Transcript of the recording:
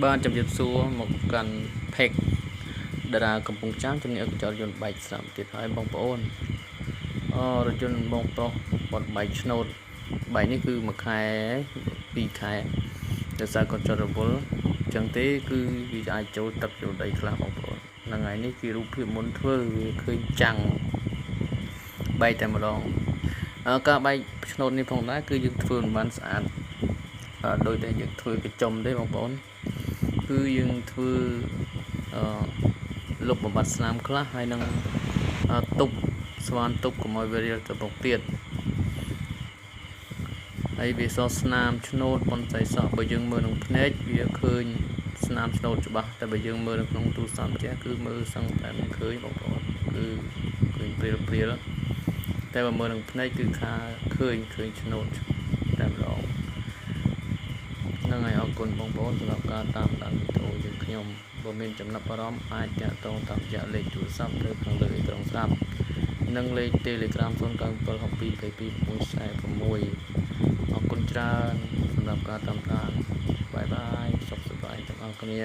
បានជំរាបសួរមកកាន់ផេកតារាកំពង់ចាមជំនាញកញ្ចក់យន្តបែកស្រាប់ទៀតហើយបងប្អូនរថយន្តបងប្រុសបត់បែកឆ្នោតបែកនេះគឺ1ខែ2ខែដោយសារកញ្ចក់រវល់អញ្ចឹងទេគឺវាអាចចូលទឹកចូលដីខ្លះបងប្អូនហ្នឹងហើយនេះគឺរូបភាពមុនធ្វើវាឃើញចាំងបែកតែម្ដងការបែកឆ្នោតនេះផងដែរគឺយើងធ្វើមិនបានស្អាតដោយតែយើងធ្វើកញ្ចុំទេបងប្អូនគឺយើងធ្វើលុបបំបត្តិស្នាមខ្លះហើយនឹងទប់ស្វានទប់កុំឲ្យវារាលទៅមុខទៀតហើយវាសស្នាមឆ្នោតប៉ុន្តែសក់បើយើងមើលនឹងភ្នែកវាឃើញស្នាមឆ្នោតច្បាស់តែបើយើងមើលនៅក្នុងទូរស័ព្ទចាស់គឺមើលសឹងតែមិនឃើញបងប្អូនគឺឃើញព្រាលតែបើមើលនឹងភ្នែកគឺថាឃើញឆ្នោតតែម្ដងហ្នឹងហើយអរគុណបងប្អូនសម្រាប់ការតាមដានវីដេអូយើងខ្ញុំបើមានចំណាប់អារម្មណ៍អាចតាក់ទងតាមរយៈលេខទូរស័ព្ទនៅខាងលើអេក្រង់ស្រាប់និងលេខ Telegram 09722226អរគុណច្រើនសម្រាប់ការតាមដានបាយបាយសុខសប្បាយទាំងអស់គ្នា